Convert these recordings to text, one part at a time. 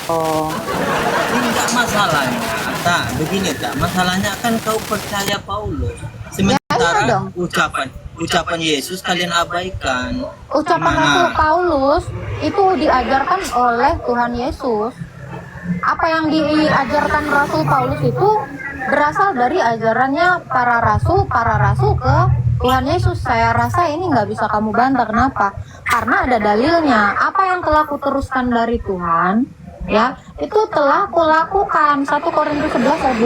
Oh, Ini enggak masalahnya. Nah, begini tak. Masalahnya kan kau percaya Paulus. ya iya Sementara dong. ucapan Yesus kalian abaikan. Ucapan Rasul Gimana? Paulus itu diajarkan oleh Tuhan Yesus. Apa yang diajarkan Rasul Paulus itu berasal dari ajarannya para rasul ke Tuhan Yesus. Saya rasa ini nggak bisa kamu bantah. Kenapa? Karena ada dalilnya. Apa yang telah kuteruskan dari Tuhan, ya, itu telah kulakukan. 1 Korintus 11 ayat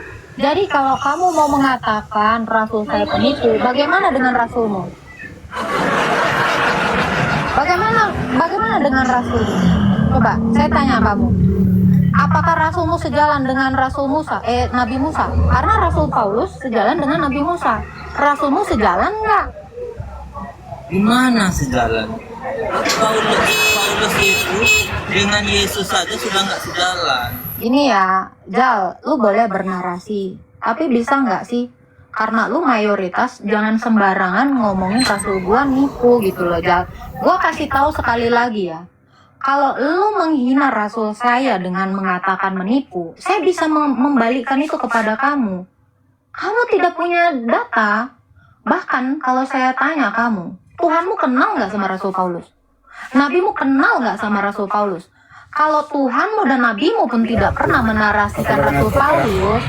23. Jadi kalau kamu mau mengatakan Rasul saya penipu, bagaimana dengan Rasulmu? Bagaimana bagaimana dengan Rasulmu? Coba, saya tanya kamu. Apakah Rasulmu sejalan dengan Nabi Musa? Karena Rasul Paulus sejalan dengan Nabi Musa. Rasulmu sejalan nggak? Gimana sejalan? Paulus itu dengan Yesus saja sudah nggak sejalan. Ini ya, Jal, lu boleh bernarasi. Tapi bisa nggak sih? Karena lu mayoritas, jangan sembarangan ngomongin Rasul gua nipu gitu loh, Jal. Gua kasih tahu sekali lagi ya. Kalau lu menghina Rasul saya dengan mengatakan menipu, saya bisa membalikkan itu kepada kamu. Kamu tidak punya data. Bahkan kalau saya tanya kamu, Tuhanmu kenal nggak sama Rasul Paulus? Nabimu kenal nggak sama Rasul Paulus? Kalau Tuhanmu dan Nabimu pun tidak pernah menarasikan Rasul Paulus,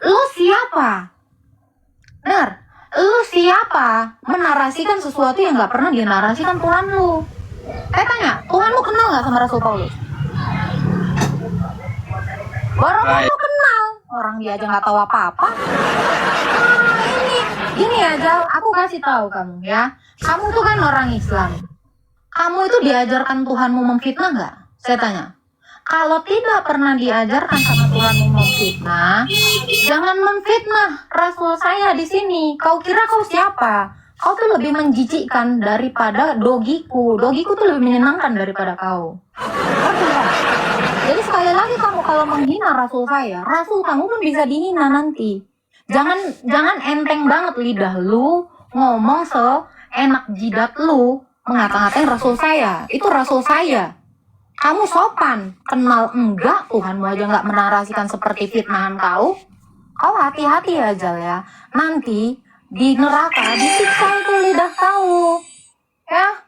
lu siapa? Benar, lu siapa menarasikan sesuatu yang nggak pernah dinarasikan Tuhan lu? Saya tanya, Tuhanmu kenal nggak sama Rasul Paulus? Baru Baik. kamu kenal, orang dia aja nggak tahu apa-apa. Gini ya Jal, aku kasih tahu kamu ya. Kamu tuh kan orang Islam. Kamu itu diajarkan Tuhanmu memfitnah nggak? Saya tanya. Kalau tidak pernah diajarkan sama Tuhanmu memfitnah, jangan memfitnah Rasul saya di sini. Kau kira kau siapa? Kau tuh lebih menjijikkan daripada dogiku. Dogiku tuh lebih menyenangkan daripada kau. Jadi sekali lagi kamu kalau menghina Rasul saya, Rasul kamu pun bisa dihina nanti. Jangan enteng banget lidah lu ngomong seenak jidat lu mengata-ngatain Rasul saya. Itu Rasul saya. Kamu sopan, kenal enggak, Tuhanmu aja nggak menarasikan seperti fitnahan kau. Kau hati-hati aja ya. Nanti di neraka disiksa itu lidah kau. Ya,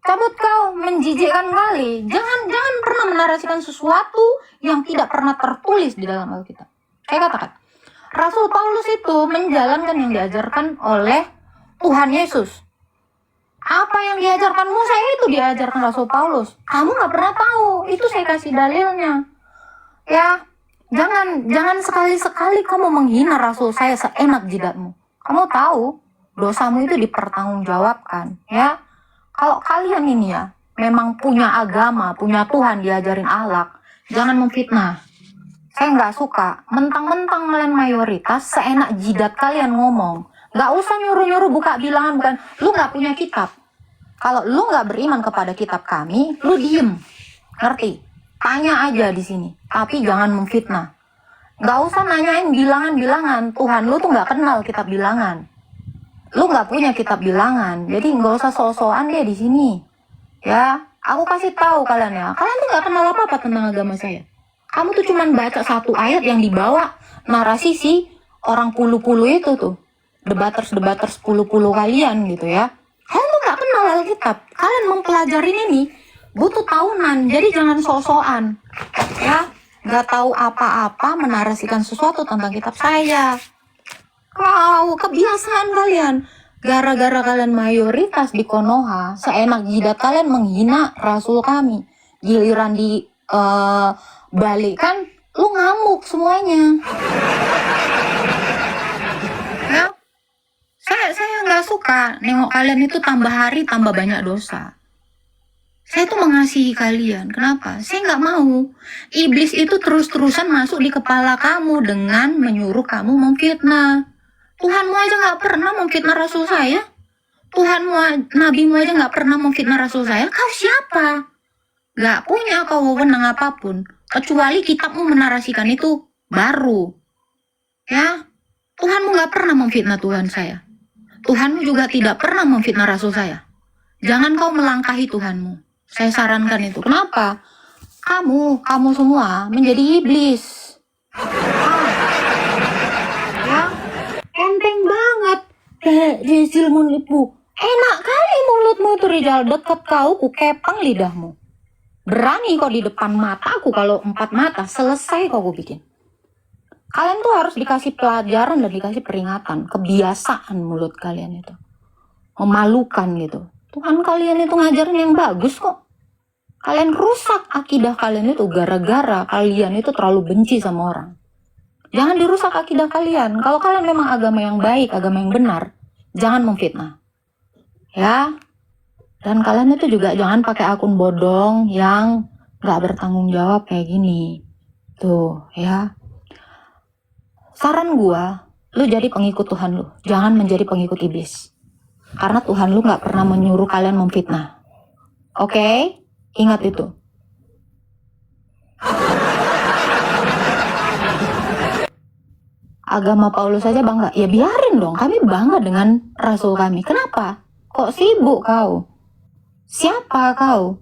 cabut kau, menjijikkan kali. Jangan pernah menarasikan sesuatu yang tidak pernah tertulis di dalam Alkitab. Saya katakan, Rasul Paulus itu menjalankan yang diajarkan oleh Tuhan Yesus. Apa yang diajarkan Musa itu diajarkan Rasul Paulus. Kamu nggak pernah tahu. Itu saya kasih dalilnya. Ya, jangan sekali-sekali kamu menghina Rasul saya seenak jidatmu. Kamu tahu dosamu itu dipertanggungjawabkan. Ya, kalau kalian ini ya memang punya agama, punya Tuhan, diajarin akhlak, jangan memfitnah. Saya nggak suka mentang-mentang kalian mayoritas seenak jidat kalian ngomong. Nggak usah nyuruh-nyuruh buka bilangan, bukan. Lu nggak punya kitab. Kalau lu nggak beriman kepada kitab kami, lu diem. Ngerti? Tanya aja di sini. Tapi jangan memfitnah. Nggak usah nanyain bilangan-bilangan. Tuhan lu tuh nggak kenal kitab bilangan. Lu nggak punya kitab bilangan. Jadi nggak usah so-soan deh di sini. Ya, aku kasih tahu kalian ya. Kalian tuh nggak kenal apa-apa tentang agama saya. Kamu tuh cuman baca satu ayat yang dibawa narasi si orang puluh-puluh itu tuh. Debaters puluh-puluh kalian gitu ya. Kalian tuh gak kenal Alkitab. Kalian mempelajarin ini butuh tahunan. Jadi jangan so-soan. Ya, gak tahu apa-apa menarasikan sesuatu tentang kitab saya. Wow, kebiasaan kalian. Gara-gara kalian mayoritas di Konoha, seenak jidat kalian menghina Rasul kami. Giliran di balik kan, lu ngamuk semuanya. Ya, saya nggak suka nengok kalian itu tambah hari tambah banyak dosa. Saya tuh mengasihi kalian. Kenapa? Saya nggak mau iblis itu terus-terusan masuk di kepala kamu dengan menyuruh kamu memfitnah. Tuhanmu aja nggak pernah memfitnah Rasul saya. Nabimu aja nggak pernah memfitnah Rasul saya. Kau siapa? Nggak punya kau wewenang apapun. Kecuali kitabmu menarasikan itu baru. Ya, Tuhanmu nggak pernah memfitnah Tuhan saya. Tuhanmu juga tidak pernah memfitnah Rasul saya. Jangan kau melangkahi Tuhanmu. Saya sarankan itu. Kenapa? kamu semua menjadi iblis. Ya, enteng banget. Rizal menipu. Enak kali mulutmu itu Rizal, deket kau, ku kepang lidahmu. Berani kau di depan mataku, kalau 4 mata, selesai kau ku bikin. Kalian tuh harus dikasih pelajaran dan dikasih peringatan. Kebiasaan mulut kalian itu. Memalukan gitu. Tuhan kalian itu ngajarin yang bagus kok. Kalian rusak akidah kalian itu gara-gara kalian itu terlalu benci sama orang. Jangan dirusak akidah kalian. Kalau kalian memang agama yang baik, agama yang benar, jangan memfitnah. Ya. Dan kalian itu juga jangan pakai akun bodong yang gak bertanggung jawab kayak gini. Tuh, ya. Saran gua, lu jadi pengikut Tuhan lu. Jangan menjadi pengikut iblis. Karena Tuhan lu gak pernah menyuruh kalian memfitnah. Oke? Ingat itu. Agama Paulus saja bangga. Ya biarin dong, kami bangga dengan rasul kami. Kenapa? Kok sibuk kau? Siapa kau?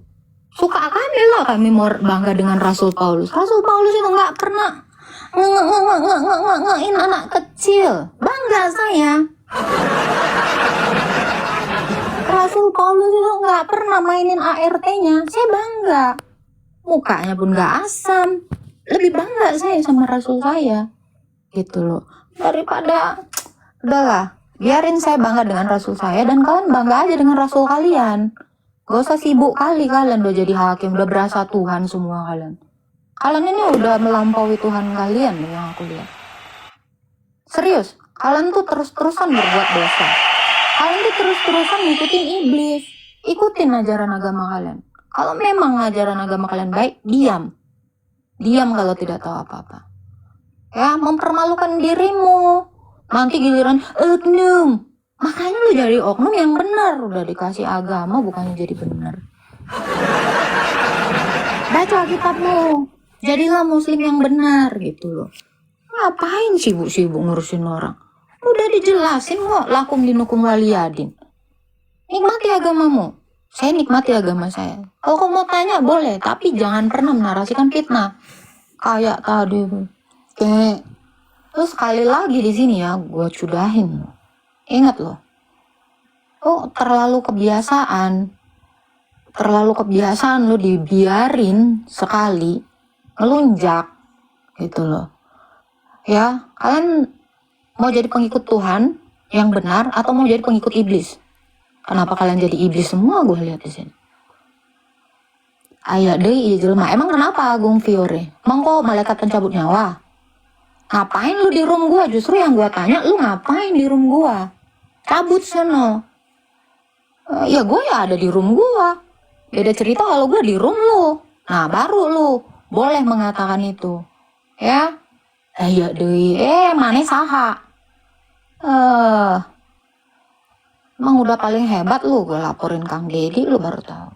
Suka kami lah, kami mau bangga dengan rasul Paulus. Rasul Paulus itu gak pernah ngein anak kecil. Bangga saya. Rasul Paulus itu gak pernah mainin ART-nya. Saya bangga. Mukanya pun gak asam. Lebih bangga saya sama rasul saya. Gitu loh. Daripada udahlah, biarin saya bangga dengan rasul saya dan kalian bangga aja dengan rasul kalian. Gak usah sibuk kali kalian udah jadi hakim, udah berasa Tuhan semua kalian. Kalian ini udah melampaui Tuhan kalian yang aku lihat. Serius, kalian tuh terus-terusan berbuat dosa. Kalian tuh terus-terusan ngikutin iblis. Ikutin ajaran agama kalian. Kalau memang ajaran agama kalian baik, diam. Diam kalau tidak tahu apa-apa. Ya, mempermalukan dirimu. Nanti giliran oknum. Makanya lu jadi oknum yang benar. Udah dikasih agama bukannya jadi benar. Baca kitabmu. Jadilah muslim yang benar gitu loh. Ngapain sibuk-sibuk ngurusin orang? Udah dijelasin kok, lakum dinukum waliyadin. Nikmati agamamu. Saya nikmati agama saya. Kalau kamu mau tanya boleh, tapi jangan pernah menarasikan fitnah. Kayak tadi. Kayak. Terus sekali lagi di sini ya, gue cudahin. Ingat loh. Oh, terlalu kebiasaan lo dibiarin sekali ngelunjak gitu loh. Ya, kalian mau jadi pengikut Tuhan yang benar atau mau jadi pengikut iblis? Kenapa kalian jadi iblis semua? Gue lihat di sini. Ayah deh jelema. Emang kenapa Agung Fiore? Emang kok malaikat pencabut nyawa? Ngapain lu di room gua? Justru yang gua tanya, lu ngapain di room gua? Cabut sono. Ya gue ya ada di room gua. Beda cerita kalau gua di room lu. Nah baru lu boleh mengatakan itu. Ya. Ya deh. Mana saha? Emang udah paling hebat lu. Gue laporin Kang Deddy lu baru tahu.